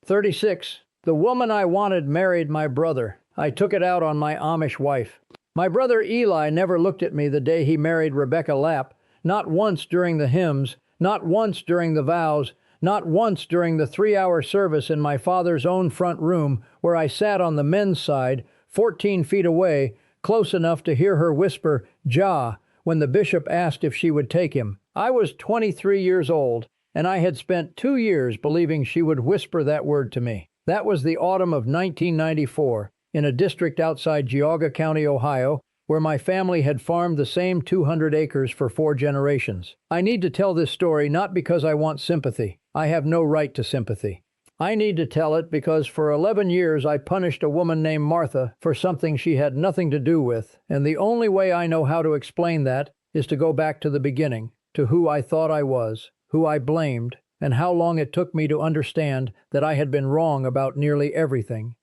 36. The woman I wanted married my brother. I took it out on my Amish wife. My brother Eli never looked at me the day he married Rebecca Lapp, not once during the hymns, not once during the vows, not once during the 3-hour service in my father's own front room where I sat on the men's side, 14 feet away, close enough to hear her whisper, "Ja," when the bishop asked if she would take him. I was 23 years old, and I had spent 2 years believing she would whisper that word to me. That was the autumn of 1994, in a district outside Geauga County, Ohio, where my family had farmed the same 200 acres for 4 generations. I need to tell this story not because I want sympathy. I have no right to sympathy. I need to tell it because for 11 years I punished a woman named Martha for something she had nothing to do with, and the only way I know how to explain that is to go back to the beginning, to who I thought I was, who I blamed, and how long it took me to understand that I had been wrong about nearly everything.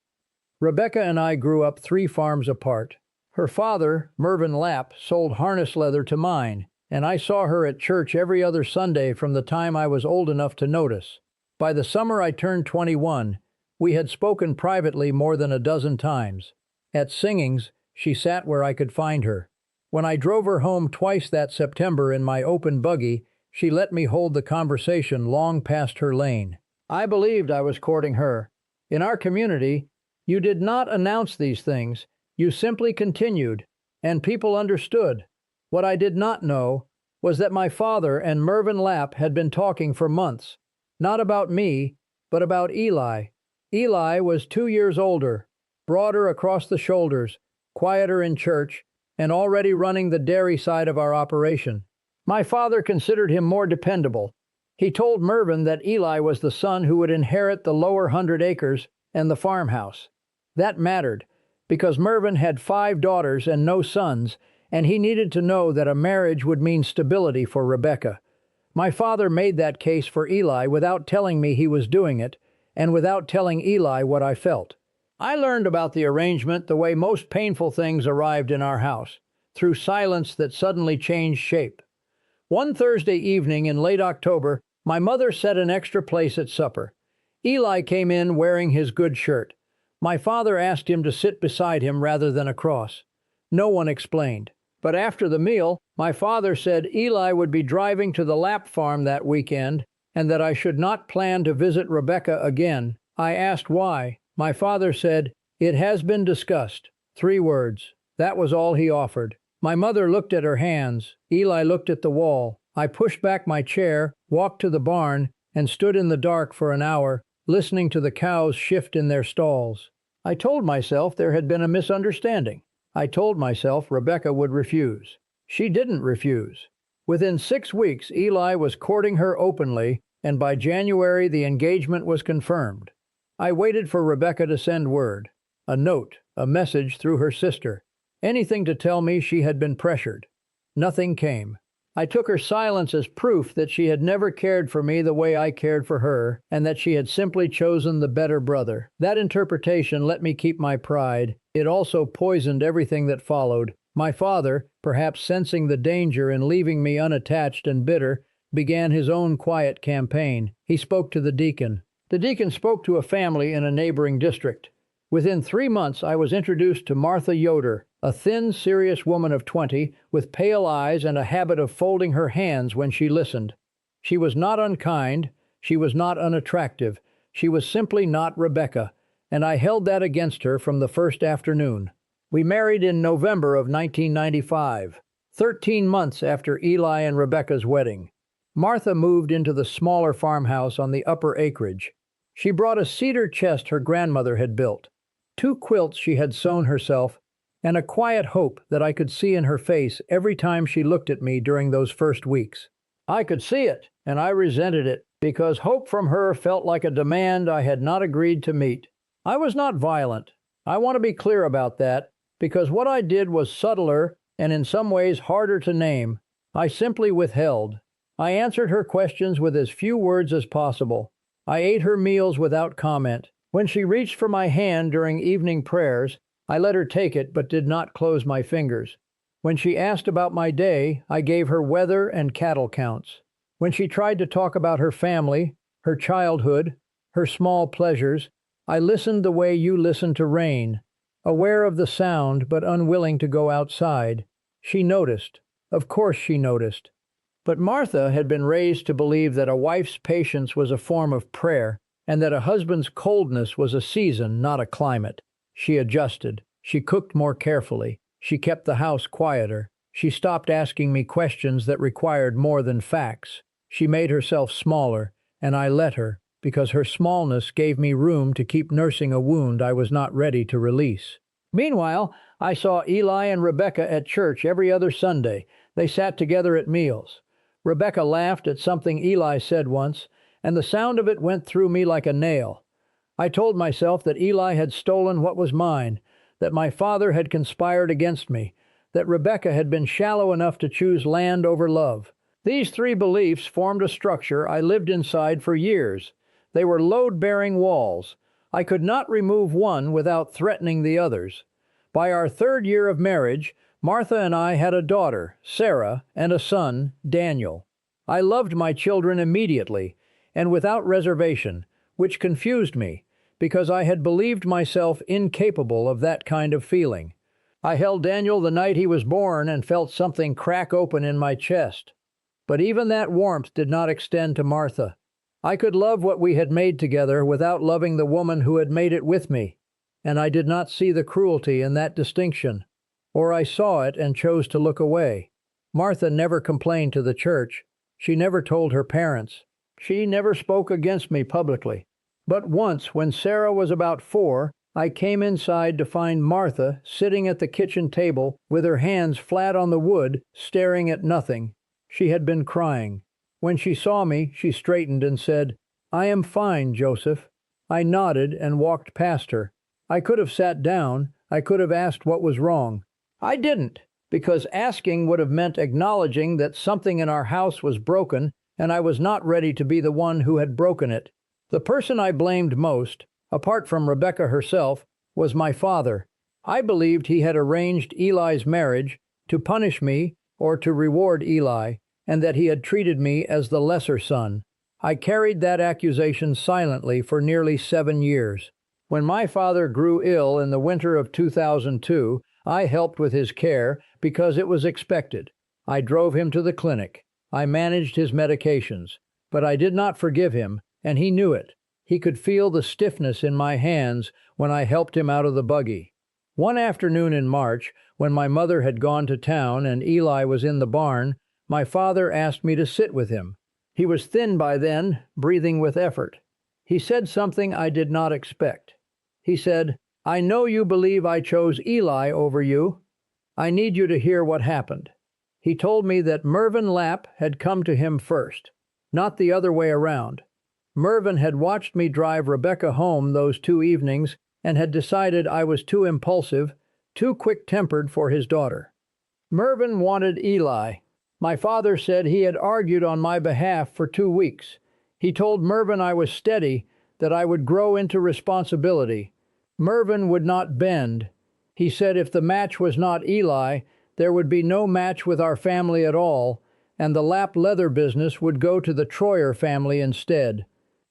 Rebecca and I grew up 3 farms apart. Her father, Mervyn Lapp, sold harness leather to mine, and I saw her at church every other Sunday from the time I was old enough to notice. By the summer I turned 21, we had spoken privately more than a dozen times. At singings, she sat where I could find her. When I drove her home twice that September in my open buggy, she let me hold the conversation long past her lane. I believed I was courting her. In our community, you did not announce these things. You simply continued, and people understood. What I did not know was that my father and Mervyn Lapp had been talking for months, not about me, but about Eli. Eli was 2 years older, broader across the shoulders, quieter in church, and already running the dairy side of our operation. My father considered him more dependable. He told Mervyn that Eli was the son who would inherit the lower 100 acres and the farmhouse. That mattered, because Mervyn had 5 daughters and no sons, and he needed to know that a marriage would mean stability for Rebecca. My father made that case for Eli without telling me he was doing it, and without telling Eli what I felt. I learned about the arrangement the way most painful things arrived in our house, through silence that suddenly changed shape. One Thursday evening in late October, my mother set an extra place at supper. Eli came in wearing his good shirt. My father asked him to sit beside him rather than across. No one explained. But after the meal, my father said Eli would be driving to the Lapp farm that weekend and that I should not plan to visit Rebecca again. I asked why. My father said, "It has been discussed." 3 words. That was all he offered. My mother looked at her hands. Eli looked at the wall. I pushed back my chair, walked to the barn, and stood in the dark for an hour, listening to the cows shift in their stalls. I told myself there had been a misunderstanding. I told myself Rebecca would refuse. She didn't refuse. Within 6 weeks, Eli was courting her openly, and by January the engagement was confirmed. I waited for Rebecca to send word. A note, a message through her sister. Anything to tell me she had been pressured. Nothing came. I took her silence as proof that she had never cared for me the way I cared for her, and that she had simply chosen the better brother. That interpretation let me keep my pride. It also poisoned everything that followed. My father, perhaps sensing the danger in leaving me unattached and bitter, began his own quiet campaign. He spoke to the deacon. The deacon spoke to a family in a neighboring district. Within 3 months, I was introduced to Martha Yoder, a thin, serious woman of 20, with pale eyes and a habit of folding her hands when she listened. She was not unkind, she was not unattractive, she was simply not Rebecca, and I held that against her from the first afternoon. We married in November of 1995, 13 months after Eli and Rebecca's wedding. Martha moved into the smaller farmhouse on the upper acreage. She brought a cedar chest her grandmother had built, 2 quilts she had sewn herself, and a quiet hope that I could see in her face every time she looked at me during those first weeks. I could see it, and I resented it, because hope from her felt like a demand I had not agreed to meet. I was not violent. I want to be clear about that, because what I did was subtler and in some ways harder to name. I simply withheld. I answered her questions with as few words as possible. I ate her meals without comment. When she reached for my hand during evening prayers, I let her take it but did not close my fingers. When she asked about my day, I gave her weather and cattle counts. When she tried to talk about her family, her childhood, her small pleasures. I listened the way you listen to rain, aware of the sound but unwilling to go outside. She noticed. Of course she noticed. But Martha had been raised to believe that a wife's patience was a form of prayer, and that a husband's coldness was a season, not a climate. She adjusted. She cooked more carefully. She kept the house quieter. She stopped asking me questions that required more than facts. She made herself smaller, and I let her, because her smallness gave me room to keep nursing a wound I was not ready to release. Meanwhile, I saw Eli and Rebecca at church every other Sunday. They sat together at meals. Rebecca laughed at something Eli said once, and the sound of it went through me like a nail. I told myself that Eli had stolen what was mine, that my father had conspired against me, that Rebecca had been shallow enough to choose land over love. These three beliefs formed a structure I lived inside for years. They were load-bearing walls. I could not remove one without threatening the others. By our third year of marriage, Martha and I had a daughter, Sarah, and a son, Daniel. I loved my children immediately, and without reservation, which confused me, because I had believed myself incapable of that kind of feeling. I held Daniel the night he was born and felt something crack open in my chest. But even that warmth did not extend to Martha. I could love what we had made together without loving the woman who had made it with me, and I did not see the cruelty in that distinction. Or I saw it and chose to look away. Martha never complained to the church. She never told her parents. She never spoke against me publicly. But once, when Sarah was about 4, I came inside to find Martha sitting at the kitchen table with her hands flat on the wood, staring at nothing. She had been crying. When she saw me, she straightened and said, "I am fine, Joseph." I nodded and walked past her. I could have sat down. I could have asked what was wrong. I didn't, because asking would have meant acknowledging that something in our house was broken, and I was not ready to be the one who had broken it. The person I blamed most, apart from Rebecca herself, was my father. I believed he had arranged Eli's marriage to punish me or to reward Eli, and that he had treated me as the lesser son. I carried that accusation silently for nearly 7 years. When my father grew ill in the winter of 2002, I helped with his care because it was expected. I drove him to the clinic. I managed his medications. But I did not forgive him, and he knew it. He could feel the stiffness in my hands when I helped him out of the buggy. One afternoon in March, when my mother had gone to town and Eli was in the barn, my father asked me to sit with him. He was thin by then, breathing with effort. He said something I did not expect. He said, "I know you believe I chose Eli over you. I need you to hear what happened." He told me that Mervyn Lapp had come to him first, not the other way around. Mervyn had watched me drive Rebecca home those 2 evenings and had decided I was too impulsive, too quick-tempered for his daughter. Mervyn wanted Eli. My father said he had argued on my behalf for 2 weeks. He told Mervyn I was steady, that I would grow into responsibility. Mervyn would not bend. He said if the match was not Eli, there would be no match with our family at all, and the Lapp leather business would go to the Troyer family instead.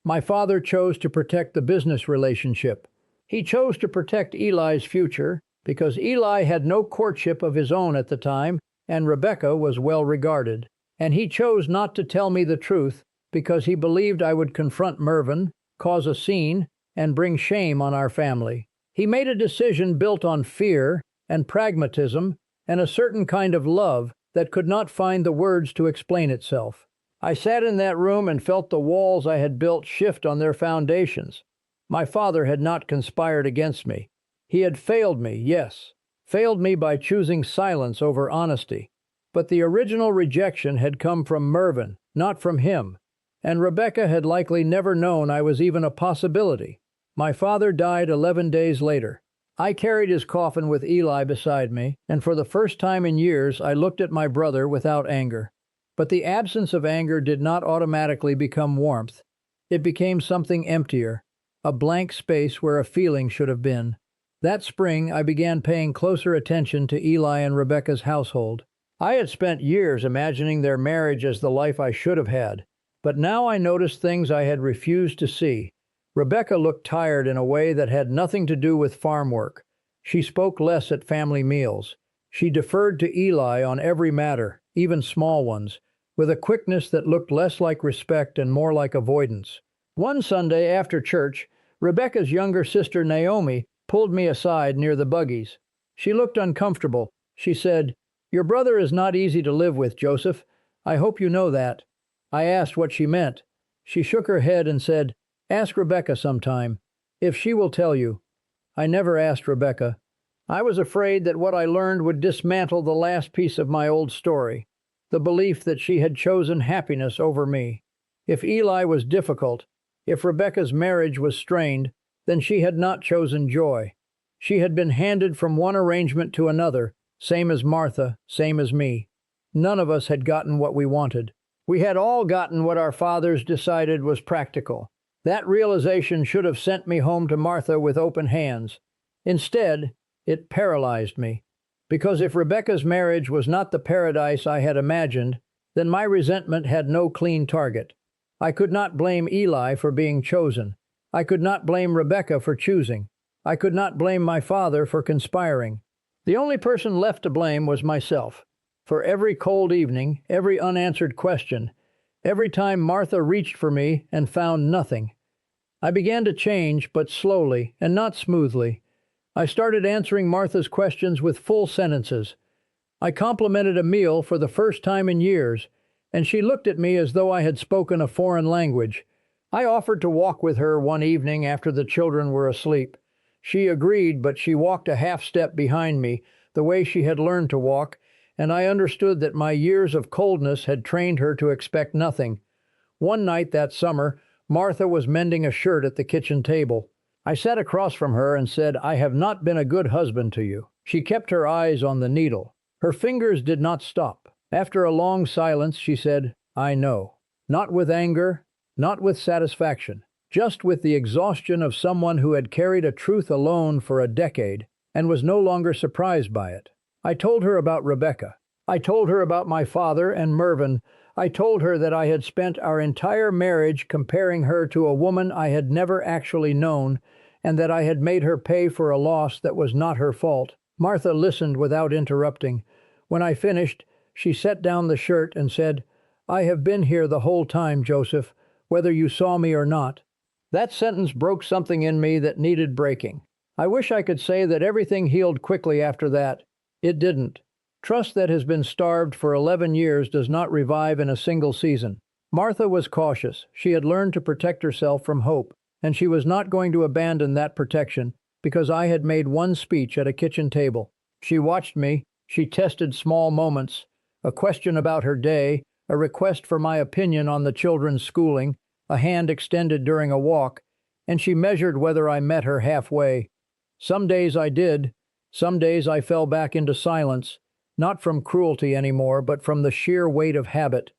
My father chose to protect the business relationship. He chose to protect Eli's future because Eli had no courtship of his own at the time, and Rebecca was well regarded. And he chose not to tell me the truth because he believed I would confront Mervyn, cause a scene, and bring shame on our family. He made a decision built on fear and pragmatism and a certain kind of love that could not find the words to explain itself. I sat in that room and felt the walls I had built shift on their foundations. My father had not conspired against me. He had failed me, yes, failed me by choosing silence over honesty. But the original rejection had come from Mervyn, not from him, and Rebecca had likely never known I was even a possibility. My father died 11 days later. I carried his coffin with Eli beside me, and for the first time in years I looked at my brother without anger. But the absence of anger did not automatically become warmth. It became something emptier, a blank space where a feeling should have been. That spring I began paying closer attention to Eli and Rebecca's household. I had spent years imagining their marriage as the life I should have had, but now I noticed things I had refused to see. Rebecca looked tired in a way that had nothing to do with farm work. She spoke less at family meals. She deferred to Eli on every matter, even small ones, with a quickness that looked less like respect and more like avoidance. One Sunday after church, Rebecca's younger sister Naomi pulled me aside near the buggies. She looked uncomfortable. She said, "Your brother is not easy to live with, Joseph. I hope you know that." I asked what she meant. She shook her head and said, "Ask Rebecca sometime, if she will tell you." I never asked Rebecca. I was afraid that what I learned would dismantle the last piece of my old story, the belief that she had chosen happiness over me. If Eli was difficult, if Rebecca's marriage was strained, then she had not chosen joy. She had been handed from one arrangement to another, same as Martha, same as me. None of us had gotten what we wanted. We had all gotten what our fathers decided was practical. That realization should have sent me home to Martha with open hands. Instead, it paralyzed me. Because if Rebecca's marriage was not the paradise I had imagined, then my resentment had no clean target. I could not blame Eli for being chosen. I could not blame Rebecca for choosing. I could not blame my father for conspiring. The only person left to blame was myself. For every cold evening, every unanswered question, every time Martha reached for me and found nothing. I began to change, but slowly and not smoothly. I started answering Martha's questions with full sentences. I complimented a meal for the first time in years, and she looked at me as though I had spoken a foreign language. I offered to walk with her one evening after the children were asleep. She agreed, but she walked a half step behind me, the way she had learned to walk, and I understood that my years of coldness had trained her to expect nothing. One night that summer, Martha was mending a shirt at the kitchen table. I sat across from her and said, "I have not been a good husband to you." She kept her eyes on the needle. Her fingers did not stop. After a long silence, she said, "I know." Not with anger, not with satisfaction, just with the exhaustion of someone who had carried a truth alone for a decade and was no longer surprised by it. I told her about Rebecca. I told her about my father and Mervyn. I told her that I had spent our entire marriage comparing her to a woman I had never actually known, and that I had made her pay for a loss that was not her fault. Martha listened without interrupting. When I finished, she set down the shirt and said, "I have been here the whole time, Joseph, whether you saw me or not." That sentence broke something in me that needed breaking. I wish I could say that everything healed quickly after that. It didn't. Trust that has been starved for 11 years does not revive in a single season. Martha was cautious. She had learned to protect herself from hope, and she was not going to abandon that protection because I had made one speech at a kitchen table. She watched me. She tested small moments, a question about her day, a request for my opinion on the children's schooling, a hand extended during a walk, and she measured whether I met her halfway. Some days I did. Some days I fell back into silence, not from cruelty anymore, but from the sheer weight of habit.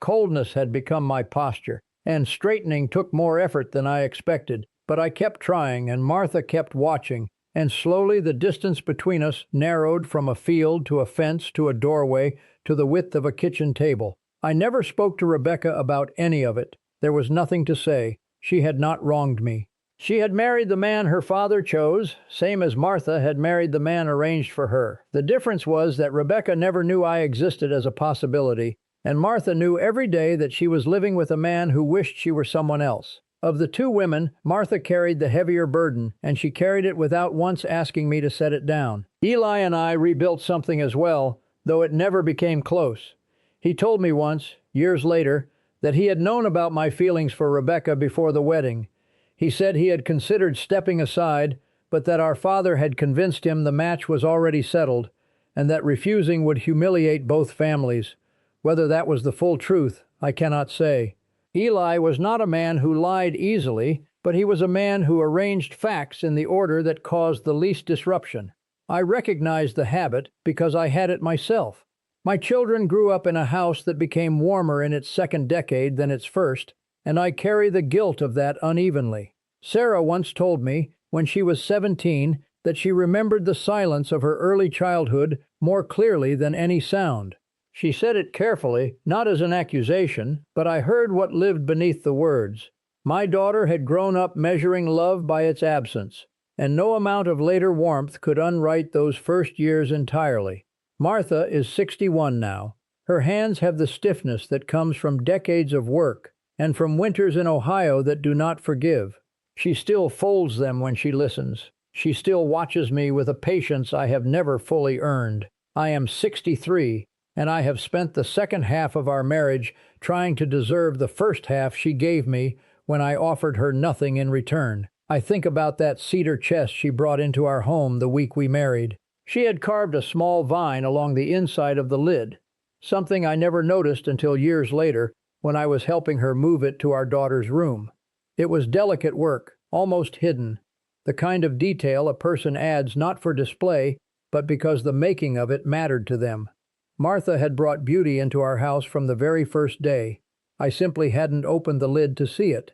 Coldness had become my posture, and straightening took more effort than I expected, but I kept trying, and Martha kept watching, and slowly the distance between us narrowed from a field to a fence to a doorway to the width of a kitchen table. I never spoke to Rebecca about any of it. There was nothing to say. She had not wronged me. She had married the man her father chose, same as Martha had married the man arranged for her. The difference was that Rebecca never knew I existed as a possibility, and Martha knew every day that she was living with a man who wished she were someone else. Of the two women, Martha carried the heavier burden, and she carried it without once asking me to set it down. Eli and I rebuilt something as well, though it never became close. He told me once, years later, that he had known about my feelings for Rebecca before the wedding. He said he had considered stepping aside, but that our father had convinced him the match was already settled, and that refusing would humiliate both families. Whether that was the full truth, I cannot say. Eli was not a man who lied easily, but he was a man who arranged facts in the order that caused the least disruption. I recognized the habit because I had it myself. My children grew up in a house that became warmer in its second decade than its first, and I carry the guilt of that unevenly. Sarah once told me, when she was 17, that she remembered the silence of her early childhood more clearly than any sound. She said it carefully, not as an accusation, but I heard what lived beneath the words. My daughter had grown up measuring love by its absence, and no amount of later warmth could unwrite those first years entirely. Martha is 61 now. Her hands have the stiffness that comes from decades of work and from winters in Ohio that do not forgive. She still folds them when she listens. She still watches me with a patience I have never fully earned. I am 63, and I have spent the second half of our marriage trying to deserve the first half she gave me when I offered her nothing in return. I think about that cedar chest she brought into our home the week we married. She had carved a small vine along the inside of the lid, something I never noticed until years later when I was helping her move it to our daughter's room. It was delicate work, almost hidden, the kind of detail a person adds not for display, but because the making of it mattered to them. Martha had brought beauty into our house from the very first day. I simply hadn't opened the lid to see it.